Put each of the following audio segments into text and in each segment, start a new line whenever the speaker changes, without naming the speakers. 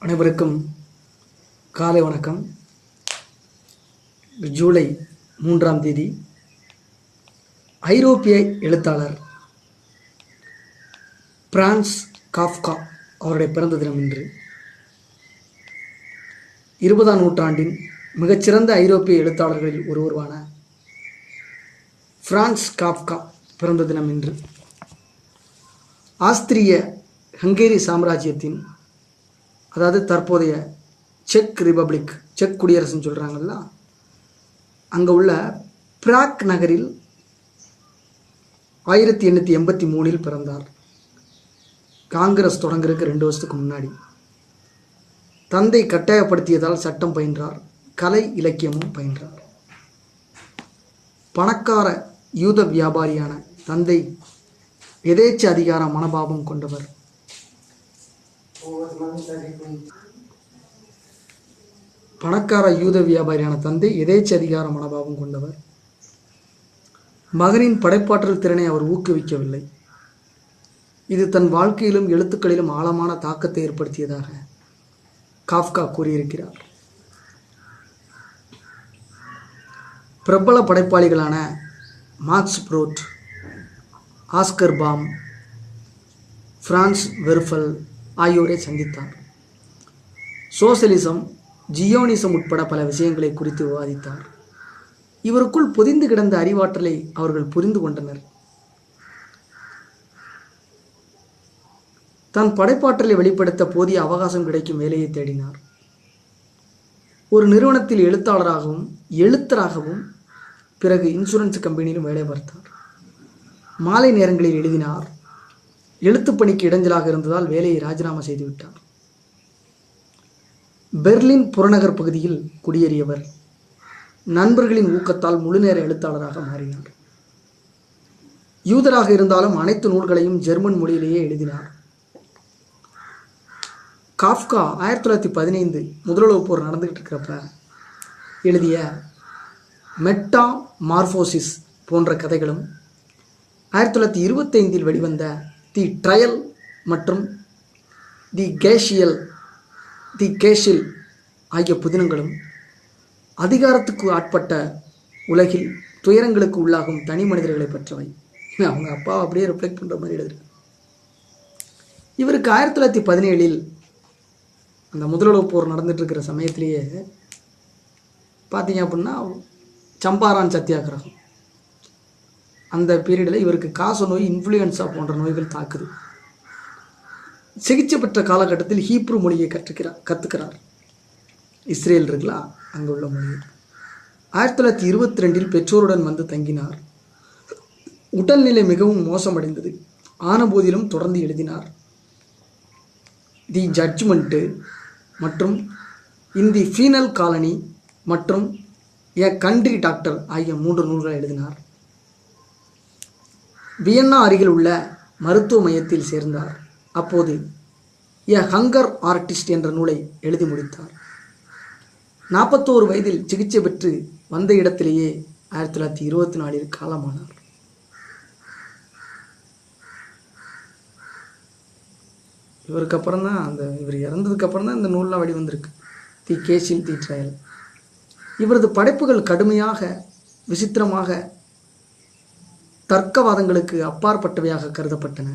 அனைவருக்கும் காலை வணக்கம். ஜூலை 3ஆம் தேதி ஐரோப்பிய எழுத்தாளர் பிரான்ஸ் காஃப்கா அவருடைய பிறந்த தினம் இன்று. 20ஆம் நூற்றாண்டின் மிகச்சிறந்த ஐரோப்பிய எழுத்தாளர்களில் ஒருவரான பிரான்ஸ் காஃப்கா பிறந்த தினம் இன்று. ஆஸ்திரிய ஹங்கேரி சாம்ராஜ்யத்தின், அதாவது தற்போதைய செக் ரிபப்ளிக், செக் குடியரசுன்னு சொல்கிறாங்கல்ல, அங்கே உள்ள பிராக் நகரில் 1883 பிறந்தார். காங்கிரஸ் தொடங்குறதுக்கு 2 வருஷத்துக்கு முன்னாடி. தந்தை கட்டாயப்படுத்தியதால் சட்டம் பயின்றார், கலை இலக்கியமும் பயின்றார். பணக்கார யூத வியாபாரியான தந்தை எதேச்ச அதிகார மனோபாவம் கொண்டவர். பணக்கார யூத வியாபாரியான தந்தை எதேச்ச அதிகார மனோபாவம் கொண்டவர். மகனின் படைப்பாற்றல் திறனை அவர் ஊக்குவிக்கவில்லை. இது தன் வாழ்க்கையிலும் எழுத்துக்களிலும் ஆழமான தாக்கத்தை ஏற்படுத்தியதாக காஃப்கா கூறியிருக்கிறார். பிரபல படைப்பாளிகளான Max Brod, Oscar Baum, Franz Werfel ஆகியோரை சந்தித்தார். சோசலிசம், ஜியோனிசம் உட்பட பல விஷயங்களை குறித்து விவாதித்தார். இவருக்குள் பொதிந்து கிடந்த அறிவாற்றலை அவர்கள் புரிந்து கொண்டனர். தன் படைப்பாற்றலை வெளிப்படுத்த போதிய அவகாசம் கிடைக்கும் வேலையை தேடினார். ஒரு நிறுவனத்தில் எழுத்தாளராகவும் எழுத்தராகவும், பிறகு இன்சூரன்ஸ் கம்பெனியிலும் வேலை பார்த்தார். மாலை நேரங்களில் எழுதினார். எழுத்துப்பணிக்கு இடைஞ்சலாக இருந்ததால் வேலையை ராஜினாமா செய்துவிட்டார். பெர்லின் புறநகர் பகுதியில் குடியேறியவர் நண்பர்களின் ஊக்கத்தால் முழுநேர எழுத்தாளராக மாறினார். யூதராக இருந்தாலும் அனைத்து நூல்களையும் ஜெர்மன் மொழியிலேயே எழுதினார். காஃப்கா 1915 முதலுலகப் போர் நடந்துகிட்டு இருக்கிறப்ப எழுதிய மெட்டா மார்போசிஸ் போன்ற கதைகளும், 1925 வெளிவந்த தி ட்ரையல் மற்றும் தி கேஷில் ஆகிய புதினங்களும் அதிகாரத்துக்கு ஆட்பட்ட உலகில் துயரங்களுக்கு உள்ளாகும் தனி மனிதர்களை பற்றவை. அவங்க அப்பா அப்படியே ரிஃப்ளெக்ட் பண்ணுற மாதிரி எழுதுறாரு. இவருக்கு 1917 அந்த முதலுலகப் போர் நடந்துட்டு இருக்கிற சமயத்திலேயே பார்த்தீங்க அப்படின்னா சம்பாரான் சத்தியாகிரகம், அந்த பீரியடில் இவருக்கு காச நோய், இன்ஃப்ளூயன்ஸா போன்ற நோய்கள் தாக்குது. சிகிச்சை பெற்ற காலகட்டத்தில் ஹீப்ரு மொழியை கற்றுக்கிறார். இஸ்ரேல் இருக்குல்ல, அங்கே உள்ள மொழி. 1922 பெற்றோருடன் வந்து தங்கினார். உடல்நிலை மிகவும் மோசமடைந்தது. ஆனபோதிலும் தொடர்ந்து எழுதினார். தி ஜட்ஜ்மெண்ட்டு மற்றும் இன் தி ஃபீனல் காலனி மற்றும் எ கண்ட்ரி டாக்டர் ஆகிய 3 நூல்களை எழுதினார். வியன்னா அருகில் உள்ள மருத்துவ மையத்தில் சேர்ந்தார். அப்போது எ ஹங்கர் ஆர்டிஸ்ட் என்ற நூலை எழுதி முடித்தார். 41 வயதில் சிகிச்சை பெற்று வந்த இடத்திலேயே 1924 காலமானார். இவருக்கு அப்புறம் தான் இவர் இறந்ததுக்கு அப்புறம் தான் இந்த நூல்லாம் வெளிவந்திருக்கு. தி கேஷில், தி ட்ரையல். இவரது படைப்புகள் கடுமையாக, விசித்திரமாக, தர்க்கவாதங்களுக்கு அப்பாற்பட்டவையாக கருதப்பட்டன.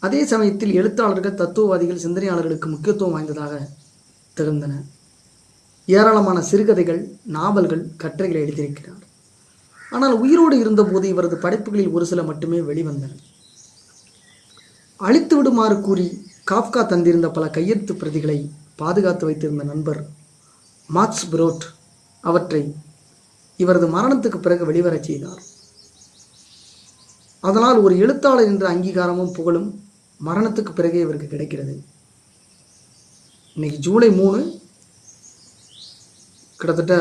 அதே சமயத்தில் எழுத்தாளர்கள், தத்துவவாதிகள், சிந்தனையாளர்களுக்கு முக்கியத்துவம் வாய்ந்ததாக திகழ்ந்தன. ஏராளமான சிறுகதைகள், நாவல்கள், கட்டுரைகளை எழுதியிருக்கிறார். ஆனால் உயிரோடு இருந்தபோது இவரது படைப்புகளில் ஒரு சில மட்டுமே வெளிவந்தன. அழித்து விடுமாறு கூறி காஃப்கா தந்திருந்த பல கையெழுத்து பிரதிகளை பாதுகாத்து வைத்திருந்த நண்பர் மார்க்ஸ் ப்ரோட் அவற்றை இவரது மரணத்துக்கு பிறகு வெளிவரச் செய்தார். அதனால் ஒரு எழுத்தாளர் என்ற அங்கீகாரமும் புகழும் மரணத்துக்கு பிறகே இவருக்கு கிடைக்கிறது. இன்னைக்கு ஜூலை 3, கிட்டத்தட்ட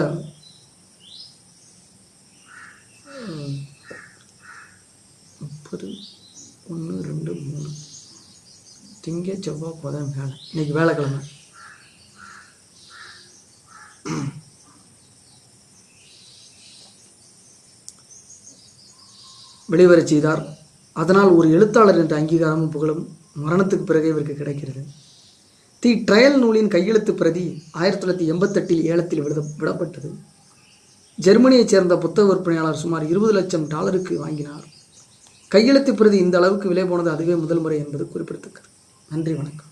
30, 1, 2, 3 திங்க செவ்வாய் புதன் வேலை, இன்னைக்கு வேலைக்கிழமை. வெளிவரச் செய்தார். அதனால் ஒரு எழுத்தாளர் என்ற அங்கீகாரமும் புகழும் மரணத்துக்கு பிறகு இவருக்கு கிடைக்கிறது. தி ட்ரையல் நூலின் கையெழுத்து பிரதி 1988 ஏலத்தில் விடப்பட்டது. ஜெர்மனியைச் சேர்ந்த புத்தக விற்பனையாளர் சுமார் $20 லட்சம் வாங்கினார். கையெழுத்து பிரதி இந்த அளவுக்கு விலை போனது அதுவே முதல் முறை என்பது குறிப்பிடத்தக்கது. நன்றி, வணக்கம்.